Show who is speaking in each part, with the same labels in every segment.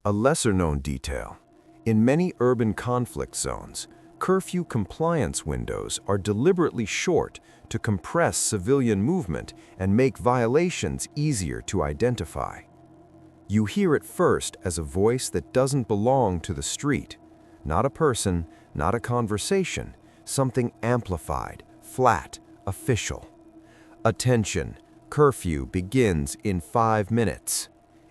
Speaker 1: A lesser-known detail. In many urban conflict zones, curfew compliance windows are deliberately short to compress civilian movement and make violations easier to identify. You hear it first as a voice that doesn't belong to the street. Not a person, not a conversation, something amplified, flat, official. Attention, curfew begins in 5 minutes.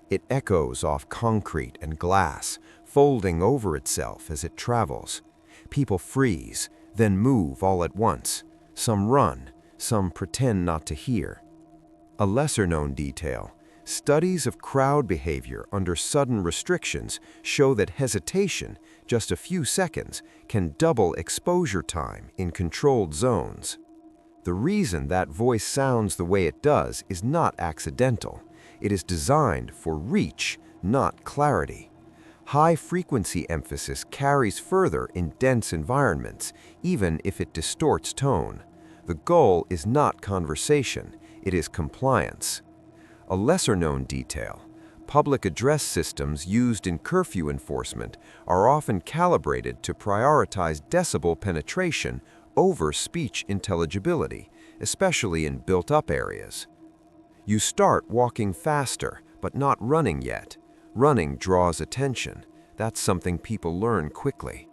Speaker 1: It echoes off concrete and glass, folding over itself as it travels. People freeze, then move all at once. Some run, some pretend not to hear. A lesser-known detail. Studies of crowd behavior under sudden restrictions show that hesitation, just a few seconds, can double exposure time in controlled zones. The reason that voice sounds the way it does is not accidental. It is designed for reach, not clarity. High-frequency emphasis carries further in dense environments, even if it distorts tone. The goal is not conversation, it is compliance. A lesser-known detail. Public address systems used in curfew enforcement are often calibrated to prioritize decibel penetration over speech intelligibility, especially in built-up areas. You start walking faster, but not running yet. Running draws attention. That's something people learn quickly.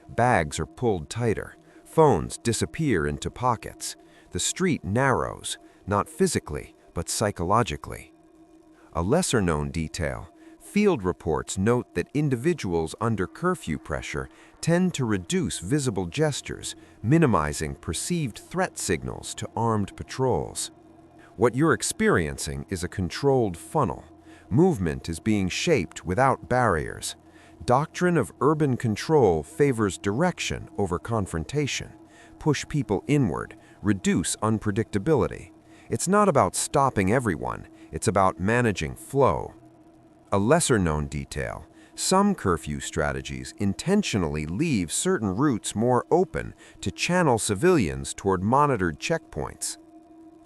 Speaker 1: Bags are pulled tighter. Phones disappear into pockets. The street narrows, not physically, but psychologically. A lesser-known detail. Field reports note that individuals under curfew pressure tend to reduce visible gestures, minimizing perceived threat signals to armed patrols. What you're experiencing is a controlled funnel. Movement is being shaped without barriers. Doctrine of urban control favors direction over confrontation. Push people inward, reduce unpredictability. It's not about stopping everyone, it's about managing flow. A lesser-known detail. Some curfew strategies intentionally leave certain routes more open to channel civilians toward monitored checkpoints.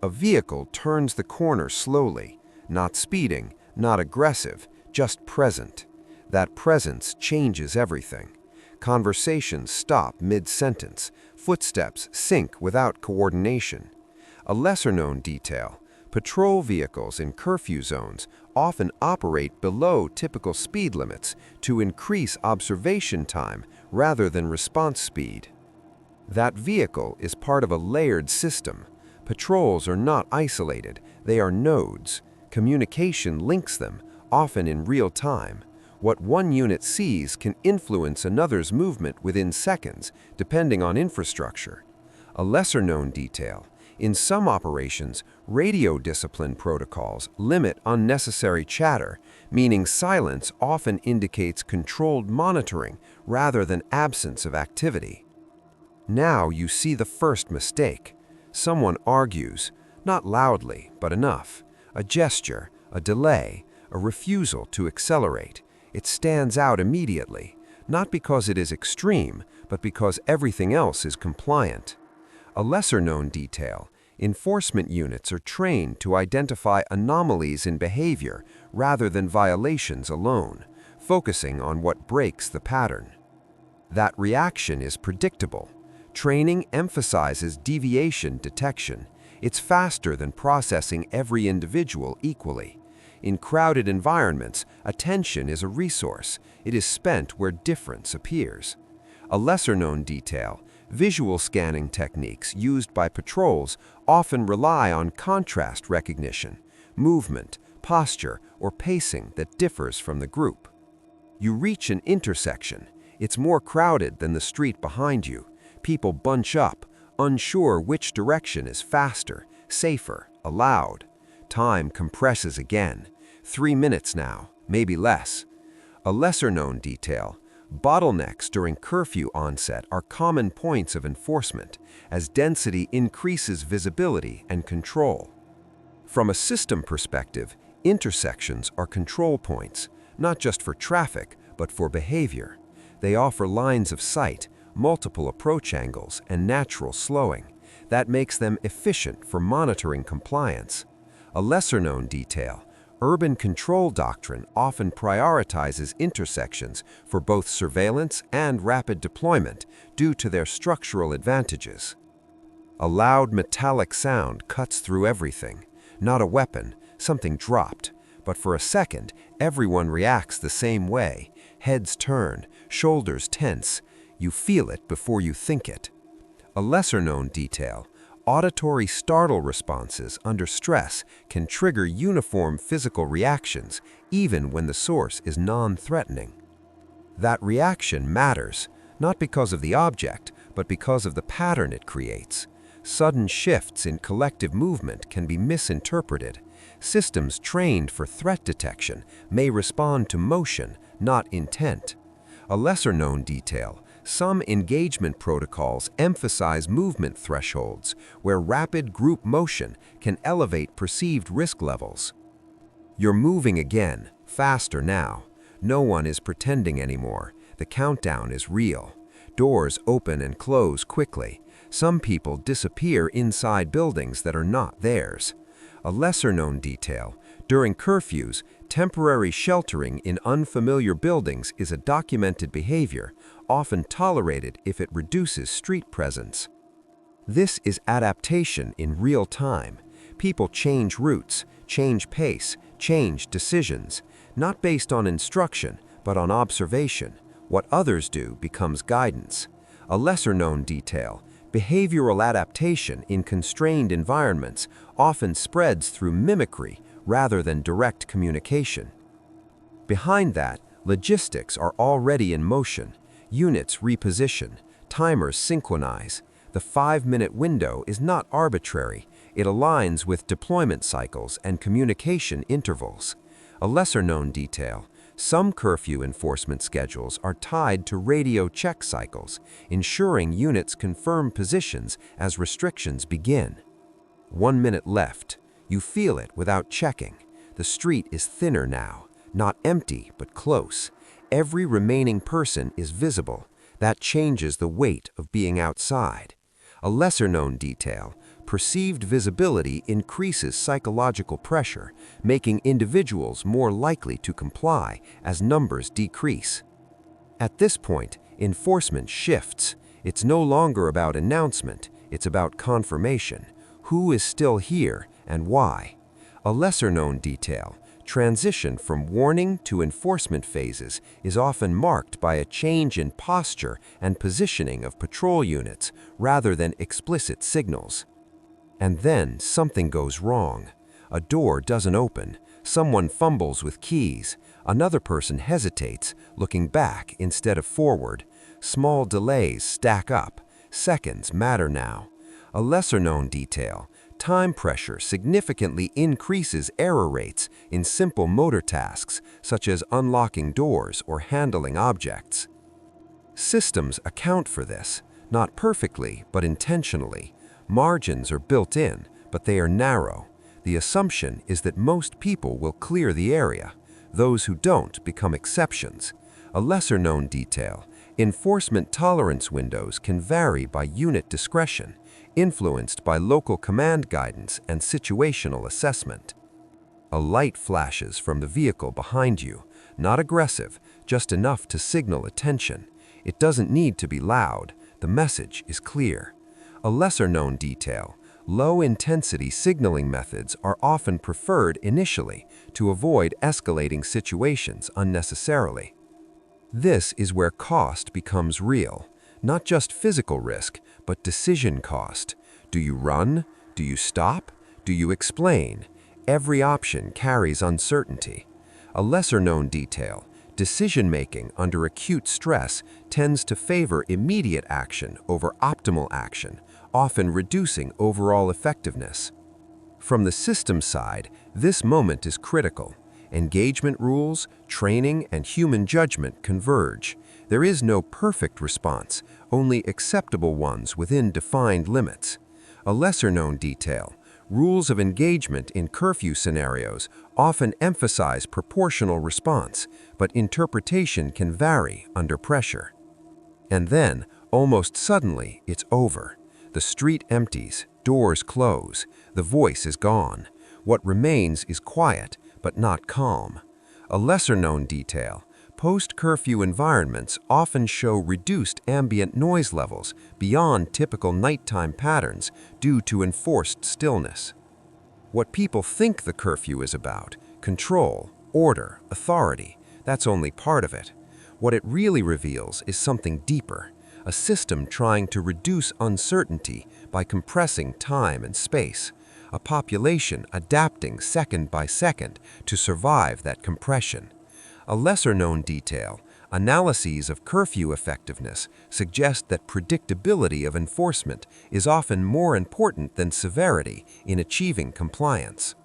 Speaker 1: A vehicle turns the corner slowly, not speeding, not aggressive, just present. That presence changes everything. Conversations stop mid-sentence. Footsteps sync without coordination. A lesser-known detail. Patrol vehicles in curfew zones often operate below typical speed limits to increase observation time rather than response speed. That vehicle is part of a layered system. Patrols are not isolated, they are nodes. Communication links them, often in real time. What one unit sees can influence another's movement within seconds, depending on infrastructure. A lesser-known detail. In some operations, radio discipline protocols limit unnecessary chatter, meaning silence often indicates controlled monitoring rather than absence of activity. Now you see the first mistake. Someone argues, not loudly, but enough. A gesture, a delay, a refusal to accelerate. It stands out immediately, not because it is extreme, but because everything else is compliant. A lesser-known detail. Enforcement units are trained to identify anomalies in behavior rather than violations alone, focusing on what breaks the pattern. That reaction is predictable. Training emphasizes deviation detection. It's faster than processing every individual equally. In crowded environments, attention is a resource. It is spent where difference appears. A lesser-known detail. Visual scanning techniques used by patrols often rely on contrast recognition, movement, posture, or pacing that differs from the group. You reach an intersection. It's more crowded than the street behind you. People bunch up, unsure which direction is faster, safer, allowed. Time compresses again. 3 minutes now, maybe less. A lesser-known detail. Bottlenecks during curfew onset are common points of enforcement, as density increases visibility and control. From a system perspective, intersections are control points, not just for traffic, but for behavior. They offer lines of sight, multiple approach angles, and natural slowing. That makes them efficient for monitoring compliance. A lesser-known detail. Urban control doctrine often prioritizes intersections for both surveillance and rapid deployment due to their structural advantages. A loud metallic sound cuts through everything. Not a weapon, something dropped. But for a second, everyone reacts the same way. Heads turn, shoulders tense. You feel it before you think it. A lesser-known detail: auditory startle responses under stress can trigger uniform physical reactions, even when the source is non-threatening. That reaction matters, not because of the object, but because of the pattern it creates. Sudden shifts in collective movement can be misinterpreted. Systems trained for threat detection may respond to motion, not intent. A lesser-known detail: some engagement protocols emphasize movement thresholds, where rapid group motion can elevate perceived risk levels. You're moving again, faster now. No one is pretending anymore. The countdown is real. Doors open and close quickly. Some people disappear inside buildings that are not theirs. A lesser-known detail: during curfews, temporary sheltering in unfamiliar buildings is a documented behavior, often tolerated if it reduces street presence. This is adaptation in real time. People change routes, change pace, change decisions, not based on instruction, but on observation. What others do becomes guidance. A lesser-known detail: behavioral adaptation in constrained environments often spreads through mimicry rather than direct communication. Behind that, logistics are already in motion. Units reposition, timers synchronize. The 5-minute window is not arbitrary. It aligns with deployment cycles and communication intervals. A lesser-known detail: some curfew enforcement schedules are tied to radio check cycles, ensuring units confirm positions as restrictions begin. 1 minute left. You feel it without checking. The street is thinner now, not empty but close. Every remaining person is visible. That changes the weight of being outside. A lesser-known detail: perceived visibility increases psychological pressure, making individuals more likely to comply as numbers decrease. At this point, enforcement shifts. It's no longer about announcement, it's about confirmation. Who is still here and why? A lesser-known detail: transition from warning to enforcement phases is often marked by a change in posture and positioning of patrol units rather than explicit signals. And then something goes wrong. A door doesn't open. Someone fumbles with keys. Another person hesitates, looking back instead of forward. Small delays stack up. Seconds matter now. A lesser-known detail: time pressure significantly increases error rates in simple motor tasks, such as unlocking doors or handling objects. Systems account for this, not perfectly, but intentionally. Margins are built in, but they are narrow. The assumption is that most people will clear the area. Those who don't become exceptions. A lesser-known detail: enforcement tolerance windows can vary by unit discretion, influenced by local command guidance and situational assessment. A light flashes from the vehicle behind you, not aggressive, just enough to signal attention. It doesn't need to be loud. The message is clear. A lesser-known detail: low-intensity signaling methods are often preferred initially to avoid escalating situations unnecessarily. This is where cost becomes real, not just physical risk, but decision cost. Do you run? Do you stop? Do you explain? Every option carries uncertainty. A lesser-known detail: decision-making under acute stress tends to favor immediate action over optimal action, often reducing overall effectiveness. From the system side, this moment is critical. Engagement rules, training, and human judgment converge. There is no perfect response, only acceptable ones within defined limits. A lesser-known detail: rules of engagement in curfew scenarios often emphasize proportional response, but interpretation can vary under pressure. And then, almost suddenly, it's over. The street empties, doors close, the voice is gone. What remains is quiet,
Speaker 2: but not calm. A lesser-known detail: post-curfew environments often show reduced ambient noise levels beyond typical nighttime patterns due to enforced stillness. What people think the curfew is about, control, order, authority, that's only part of it. What it really reveals is something deeper, a system trying to reduce uncertainty by compressing time and space, a population adapting second by second to survive that compression. A lesser-known detail: analyses of curfew effectiveness suggest that predictability of enforcement is often more important than severity in achieving compliance.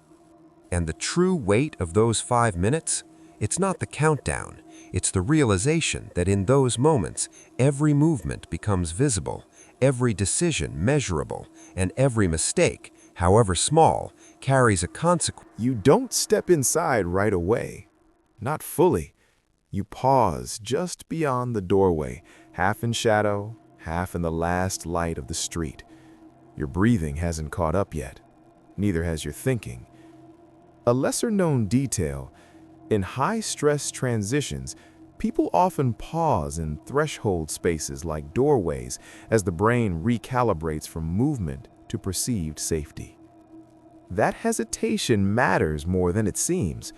Speaker 2: And the true weight of those 5 minutes? It's not the countdown. It's the realization that in those moments, every movement becomes visible, every decision measurable, and every mistake, however small, carries a consequence.
Speaker 3: You don't step inside right away. Not fully. You pause just beyond the doorway, half in shadow, half in the last light of the street. Your breathing hasn't caught up yet. Neither has your thinking. A lesser-known detail: in high-stress transitions, people often pause in threshold spaces like doorways as the brain recalibrates from movement to perceived safety. That hesitation matters more than it seems.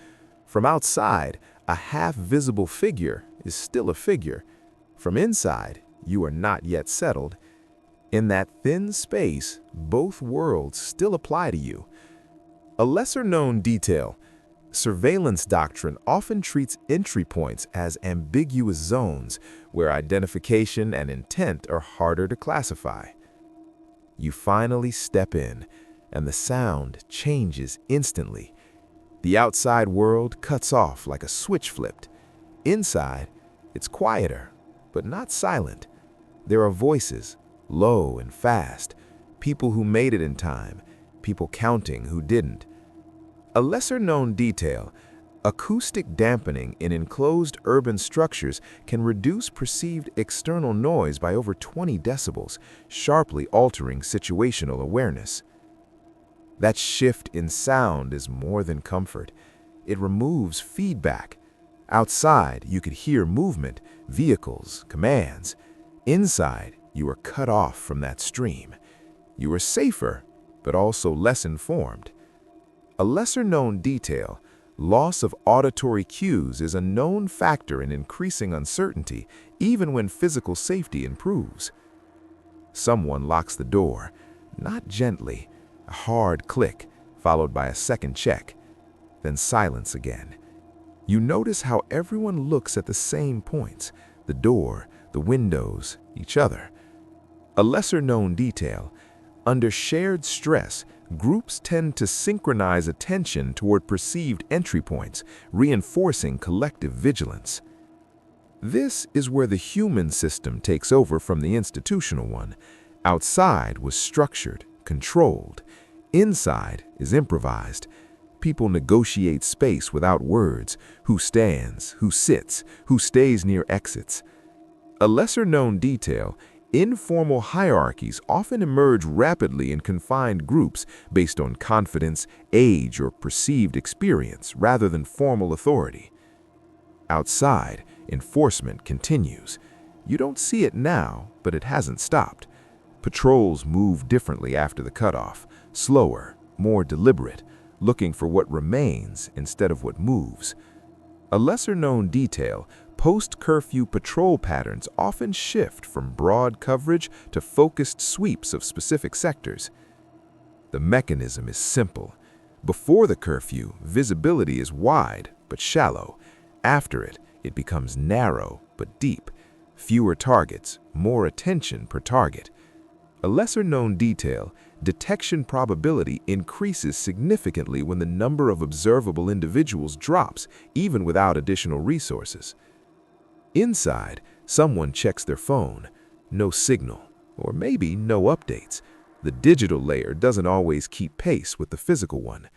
Speaker 3: From outside, a half-visible figure is still a figure. From inside, you are not yet settled. In that thin space, both worlds still apply to you. A lesser-known detail: surveillance doctrine often treats entry points as ambiguous zones where identification and intent are harder to classify. You finally step in, and the sound changes instantly. The outside world cuts off like a switch flipped. Inside, it's quieter, but not silent. There are voices, low and fast, people who made it in time, people counting who didn't. A lesser-known detail: acoustic dampening in enclosed urban structures can reduce perceived external noise by over 20 decibels, sharply altering situational awareness. That shift in sound is more than comfort. It removes feedback. Outside, you could hear movement, vehicles, commands. Inside, you are cut off from that stream. You are safer, but also less informed. A lesser-known detail: loss of auditory cues is a known factor in increasing uncertainty, even when physical safety improves. Someone locks the door, not gently, a hard click, followed by a second check, then silence again. You notice how everyone looks at the same points: the door, the windows, each other. A lesser-known detail: under shared stress, groups tend to synchronize attention toward perceived entry points, reinforcing collective vigilance. This is where the human system takes over from the institutional one. Outside was structured, controlled. Inside is improvised. People negotiate space without words: who stands, who sits, who stays near exits. A lesser-known detail: informal hierarchies often emerge rapidly in confined groups based on confidence, age, or perceived experience rather than formal authority. Outside, enforcement continues. You don't see it now, but it hasn't stopped. Patrols move differently after the cutoff, slower, more deliberate, looking for what remains instead of what moves. A lesser-known detail: post-curfew patrol patterns often shift from broad coverage to focused sweeps of specific sectors. The mechanism is simple. Before the curfew, visibility is wide but shallow. After it, it becomes narrow but deep. Fewer targets, more attention per target. A lesser-known detail: detection probability increases significantly when the number of observable individuals drops, even without additional resources. Inside, someone checks their phone. No signal, or maybe no updates. The digital layer doesn't always keep pace with the physical one.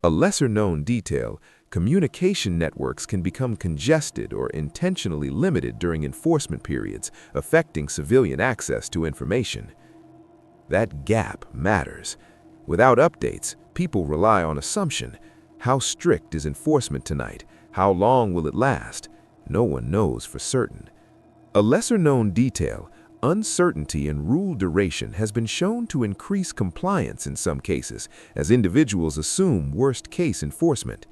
Speaker 3: A lesser-known detail: communication networks can become congested or intentionally limited during enforcement periods, affecting civilian access to information. That gap matters. Without updates, people rely on assumption. How strict is enforcement tonight? How long will it last? No one knows for certain. A lesser-known detail, uncertainty in rule duration, has been shown to increase compliance in some cases, as individuals assume worst-case enforcement.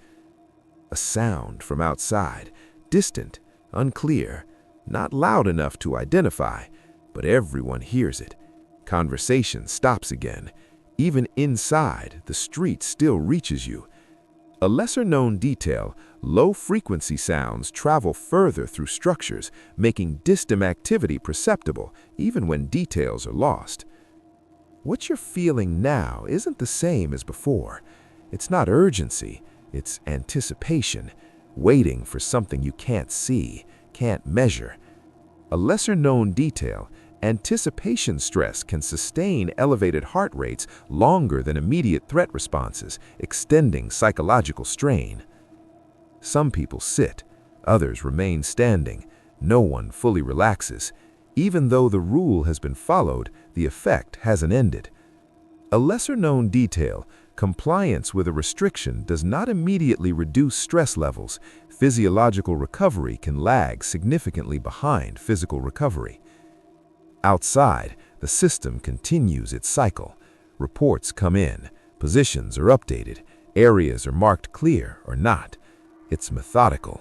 Speaker 3: A sound from outside, distant, unclear, not loud enough to identify, but everyone hears it. Conversation stops again. Even inside, the street still reaches you. A lesser-known detail, low-frequency sounds travel further through structures, making distant activity perceptible, even when details are lost. What you're feeling now isn't the same as before. It's not urgency, it's anticipation, waiting for something you can't see, can't measure. A lesser-known detail, anticipation stress, can sustain elevated heart rates longer than immediate threat responses, extending psychological strain. Some people sit, others remain standing. No one fully relaxes. Even though the rule has been followed, the effect hasn't ended. A lesser-known detail, compliance with a restriction does not immediately reduce stress levels. Physiological recovery can lag significantly behind physical recovery. Outside, the system continues its cycle. Reports come in, positions are updated, areas are marked clear or not. It's methodical.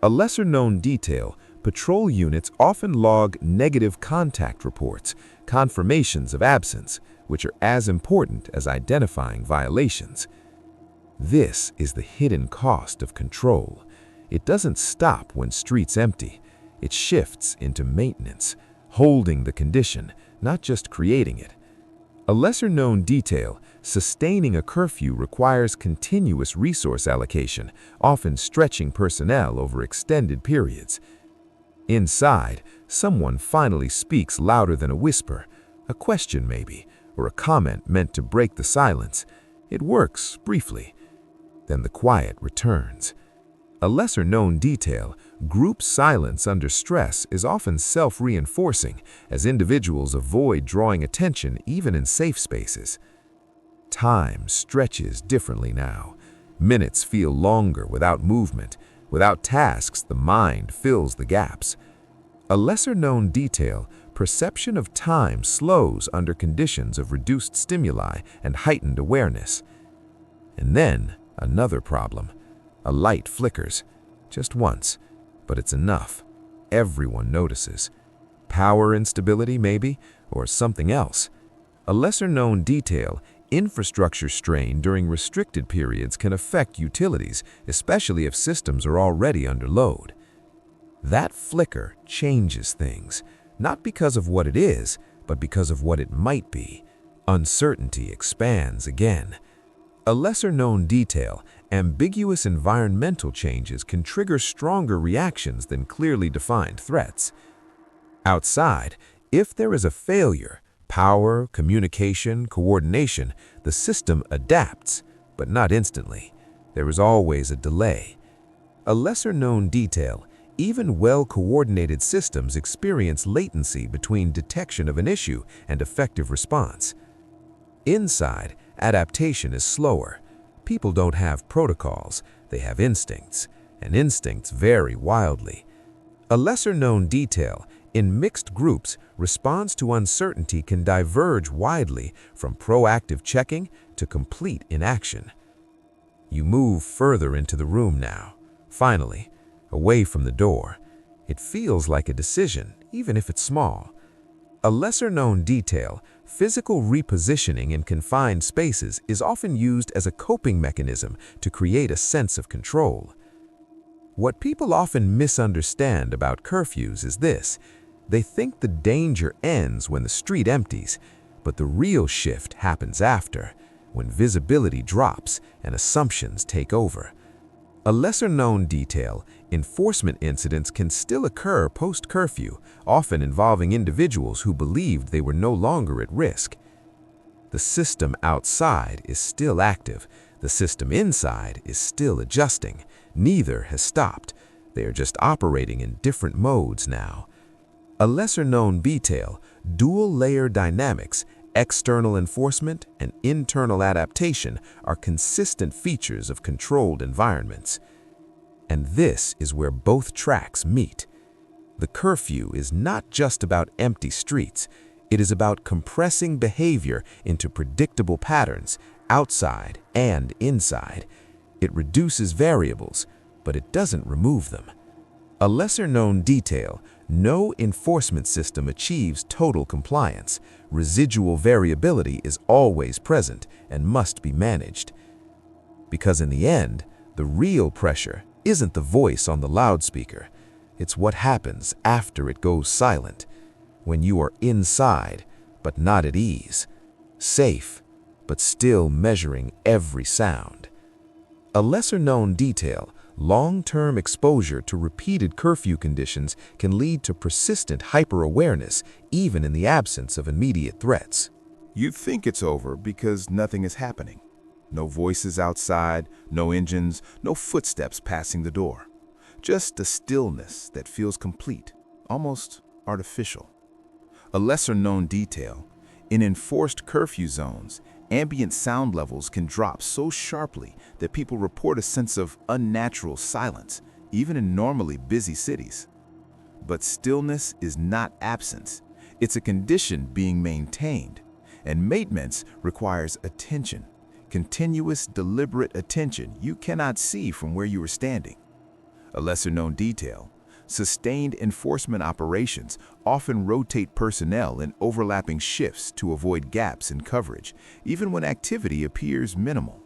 Speaker 3: A lesser-known detail, patrol units often log negative contact reports, confirmations of absence, which are as important as identifying violations. This is the hidden cost of control. It doesn't stop when streets empty. It shifts into maintenance, holding the condition, not just creating it. A lesser-known detail, sustaining a curfew requires continuous resource allocation, often stretching personnel over extended periods. Inside, someone finally speaks louder than a whisper, a question maybe, or a comment meant to break the silence. It works briefly. Then the quiet returns. A lesser-known detail, group silence under stress, is often self-reinforcing, as individuals avoid drawing attention even in safe spaces. Time stretches differently now. Minutes feel longer without movement. Without tasks, the mind fills the gaps. A lesser-known detail, perception of time slows under conditions of reduced stimuli and heightened awareness. And then, another problem. A light flickers, just once, but it's enough. Everyone notices. Power instability, maybe, or something else. A lesser-known detail, infrastructure strain during restricted periods, can affect utilities, especially if systems are already under load. That flicker changes things, not because of what it is, but because of what it might be. Uncertainty expands again. A lesser-known detail, ambiguous environmental changes can trigger stronger reactions than clearly defined threats. Outside, if there is a failure, power, communication, coordination, the system adapts, but not instantly. There is always a delay. A lesser-known detail, even well-coordinated systems experience latency between detection of an issue and effective response. Inside, adaptation is slower. People don't have protocols, they have instincts, and instincts vary wildly. A lesser-known detail, in mixed groups, response to uncertainty can diverge widely from proactive checking to complete inaction. You move further into the room now, finally, away from the door. It feels like a decision, even if it's small. A lesser-known detail, physical repositioning in confined spaces, is often used as a coping mechanism to create a sense of control. What people often misunderstand about curfews is this: they think the danger ends when the street empties, but the real shift happens after, when visibility drops and assumptions take over. A lesser-known detail, enforcement incidents can still occur post-curfew, often involving individuals who believed they were no longer at risk. The system outside is still active. The system inside is still adjusting. Neither has stopped. They are just operating in different modes now. A lesser-known detail, dual-layer dynamics,
Speaker 2: External enforcement and internal adaptation are consistent features of controlled environments. And this is where both tracks meet. The curfew is not just about empty streets. It is about compressing behavior into predictable patterns, outside and inside. It reduces variables, but it doesn't remove them. A lesser-known detail: no enforcement system achieves total compliance. Residual variability is always present and must be managed. Because in the end, the real pressure isn't the voice on the loudspeaker. It's what happens after it goes silent, when you are inside but not at ease, safe but still measuring every sound. A lesser-known detail: long-term exposure to repeated curfew conditions can lead to persistent hyper-awareness even in the absence of immediate threats.
Speaker 3: You think it's over because nothing is happening. No voices outside, no engines, no footsteps passing the door. Just a stillness that feels complete, almost artificial. A lesser-known detail: in enforced curfew zones, ambient sound levels can drop so sharply that people report a sense of unnatural silence, even in normally busy cities. But stillness is not absence. It's a condition being maintained, and maintenance requires attention, continuous, deliberate attention you cannot see from where you are standing. A lesser-known detail: sustained enforcement operations often rotate personnel in overlapping shifts to avoid gaps in coverage, even when activity appears minimal.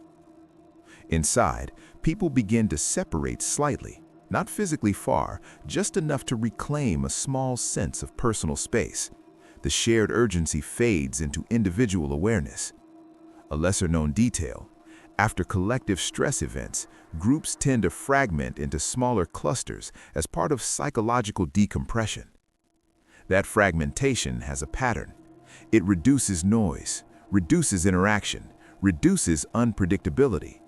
Speaker 3: Inside, people begin to separate slightly, not physically far, just enough to reclaim a small sense of personal space. The shared urgency fades into individual awareness. A lesser-known detail: after collective stress events, groups tend to fragment into smaller clusters as part of psychological decompression. That fragmentation has a pattern. It reduces noise, reduces interaction, reduces unpredictability.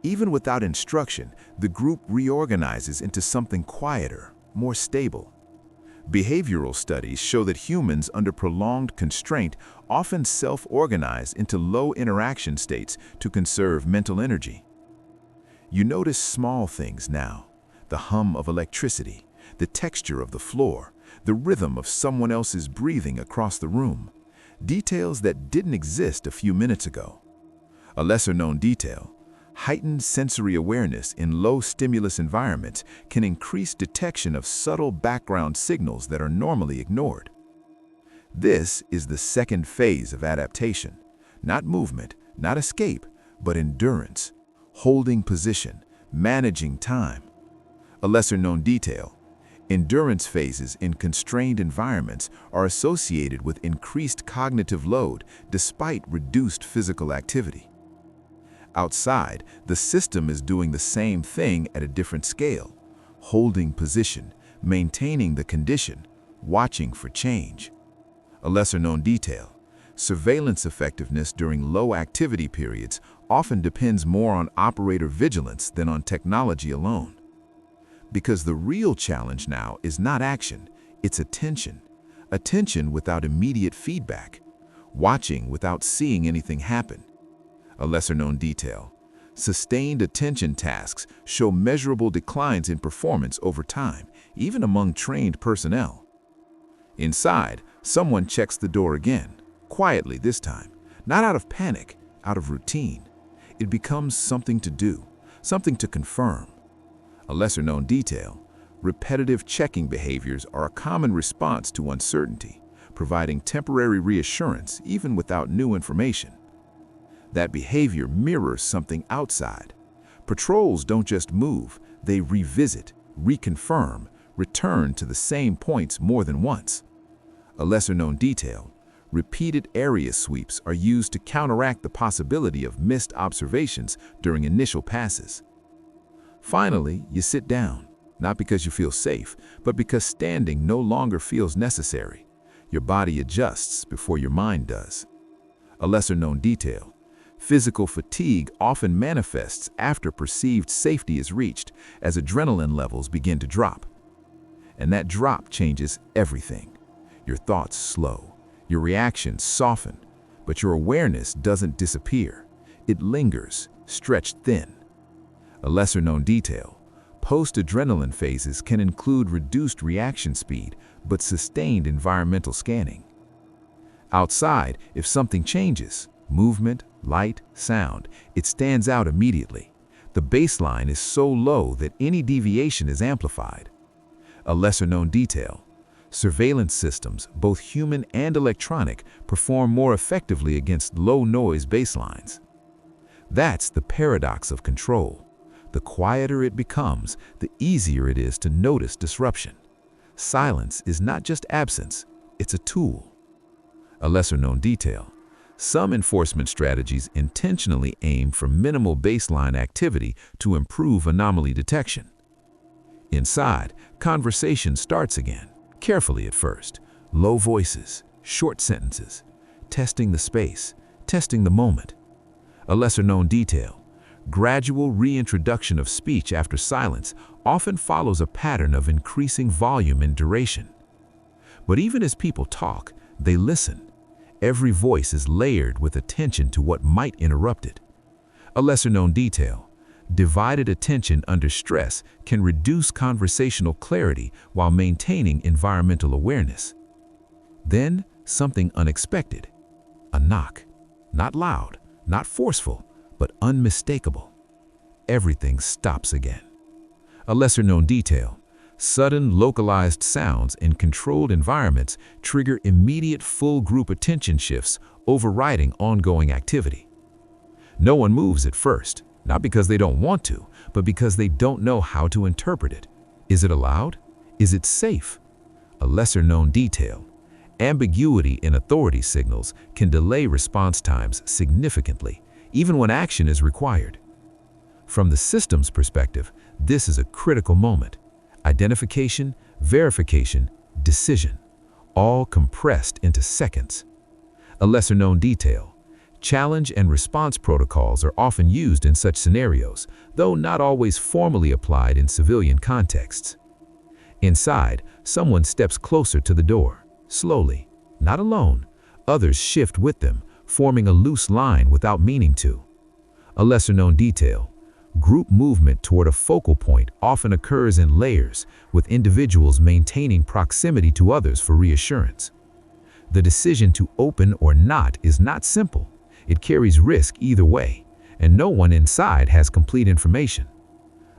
Speaker 3: Even without instruction, the group reorganizes into something quieter, more stable. Behavioral studies show that humans under prolonged constraint often self-organize into low-interaction states to conserve mental energy. You notice small things now: the hum of electricity, the texture of the floor, the rhythm of someone else's breathing across the room. Details that didn't exist a few minutes ago. A lesser-known detail: heightened sensory awareness in low-stimulus environments can increase detection of subtle background signals that are normally ignored. This is the second phase of adaptation: not movement, not escape, but endurance, holding position, managing time. A lesser-known detail: endurance phases in constrained environments are associated with increased cognitive load despite reduced physical activity. Outside, the system is doing the same thing at a different scale: holding position, maintaining the condition, watching for change. A lesser-known detail: surveillance effectiveness during low-activity periods often depends more on operator vigilance than on technology alone. Because the real challenge now is not action, it's attention. Attention without immediate feedback, watching without seeing anything happen. A lesser-known detail: sustained attention tasks show measurable declines in performance over time, even among trained personnel. Inside, someone checks the door again, quietly this time, not out of panic, out of routine. It becomes something to do, something to confirm. A lesser-known detail: repetitive checking behaviors are a common response to uncertainty, providing temporary reassurance even without new information. That behavior mirrors something outside. Patrols don't just move, they revisit, reconfirm, return to the same points more than once. A lesser-known detail: repeated area sweeps are used to counteract the possibility of missed observations during initial passes. Finally, you sit down, not because you feel safe, but because standing no longer feels necessary. Your body adjusts before your mind does. A lesser-known detail: physical fatigue often manifests after perceived safety is reached, as adrenaline levels begin to drop. And that drop changes everything. Your thoughts slow, your reactions soften, But your awareness doesn't disappear. It lingers, stretched thin. A lesser-known detail: post-adrenaline phases can include reduced reaction speed but sustained environmental scanning. Outside, if something changes, movement, light, sound, it stands out immediately. The baseline is so low that any deviation is amplified. A lesser-known detail: surveillance systems, both human and electronic, perform more effectively against low-noise baselines. That's the paradox of control. The quieter it becomes, the easier it is to notice disruption. Silence is not just absence, it's a tool. A lesser-known detail: some enforcement strategies intentionally aim for minimal baseline activity to improve anomaly detection. Inside, conversation starts again, carefully at first. Low voices, short sentences, testing the space, testing the moment. A lesser-known detail: gradual reintroduction of speech after silence often follows a pattern of increasing volume and duration. But even as people talk, they listen. Every voice is layered with attention to what might interrupt it. A lesser-known detail: divided attention under stress can reduce conversational clarity while maintaining environmental awareness. Then, something unexpected. A knock. Not loud, not forceful, but unmistakable. Everything stops again. A lesser-known detail: sudden localized sounds in controlled environments trigger immediate full-group attention shifts, overriding ongoing activity. No one moves at first, not because they don't want to, but because they don't know how to interpret it. Is it allowed? Is it safe? A lesser-known detail: ambiguity in authority signals can delay response times significantly, even when action is required. From the system's perspective, this is a critical moment. Identification, verification, decision, all compressed into seconds. A lesser-known detail: challenge and response protocols are often used in such scenarios, though not always formally applied in civilian contexts. Inside, someone steps closer to the door, slowly, not alone. Others shift with them, forming a loose line without meaning to. A lesser-known detail: group movement toward a focal point often occurs in layers, with individuals maintaining proximity to others for reassurance. The decision to open or not is not simple. It carries risk either way, and no one inside has complete information.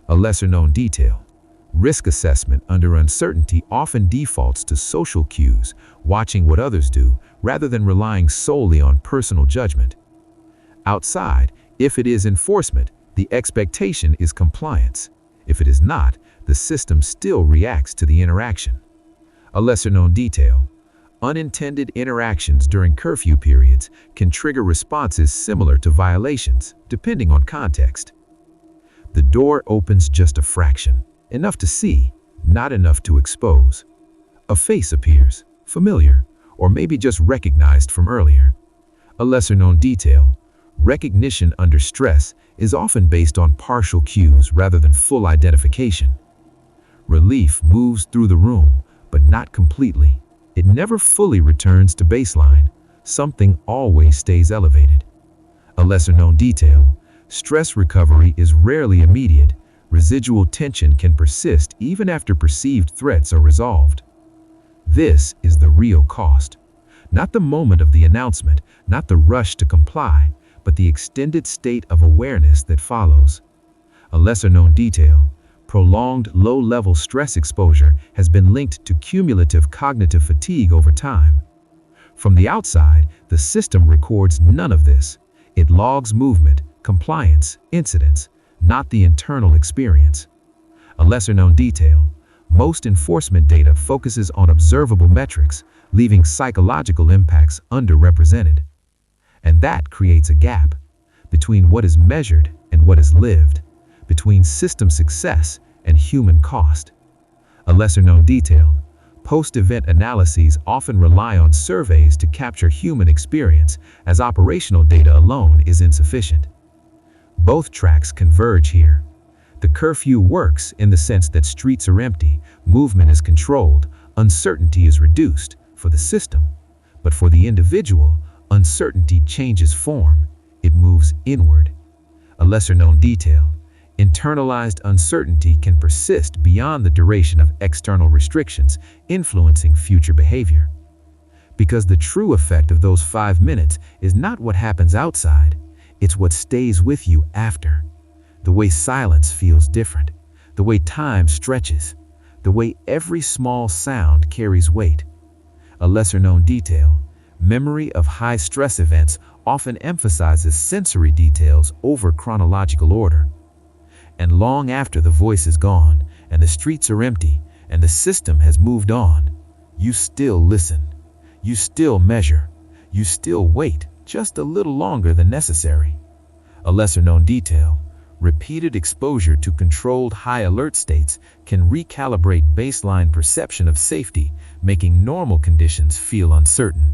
Speaker 3: A lesser-known detail: risk assessment under uncertainty often defaults to social cues, watching what others do, rather than relying solely on personal judgment. Outside, if it is enforcement, the expectation is compliance. If it is not, the system still reacts to the interaction. A lesser-known detail: unintended interactions during curfew periods can trigger responses similar to violations, depending on context. The door opens just a fraction, enough to see, not enough to expose. A face appears, familiar, or maybe just recognized from earlier. A lesser-known detail: recognition under stress is often based on partial cues rather than full identification. Relief moves through the room, but not completely. It never fully returns to baseline. Something always stays elevated. A lesser-known detail: stress recovery is rarely immediate. Residual tension can persist even after perceived threats are resolved. This is the real cost. Not the moment of the announcement, not the rush to comply, but the extended state of awareness that follows. A lesser-known detail: prolonged low-level stress exposure has been linked to cumulative cognitive fatigue over time. From the outside, the system records none of this. It logs movement, compliance, incidents, not the internal experience. A lesser-known detail: most enforcement data focuses on observable metrics, leaving psychological impacts underrepresented. And that creates a gap between what is measured and what is lived, between system success and human cost. A lesser-known detail: post-event analyses often rely on surveys to capture human experience, as operational data alone is insufficient. Both tracks converge here. The curfew works in the sense that streets are empty, movement is controlled, uncertainty is reduced for the system. But for the individual,
Speaker 4: uncertainty changes form. It moves inward. A lesser-known detail: internalized uncertainty can persist beyond the duration of external restrictions, influencing future behavior. Because the true effect of those 5 minutes is not what happens outside, it's what stays with you after. The way silence feels different, the way time stretches, the way every small sound carries weight. A lesser-known detail: memory of high-stress events often emphasizes sensory details over chronological order. And long after the voice is gone, and the streets are empty, and the system has moved on, you still listen. You still measure. You still wait just a little longer than necessary. A lesser-known detail: repeated exposure to controlled high-alert states can recalibrate baseline perception of safety, making normal conditions feel uncertain.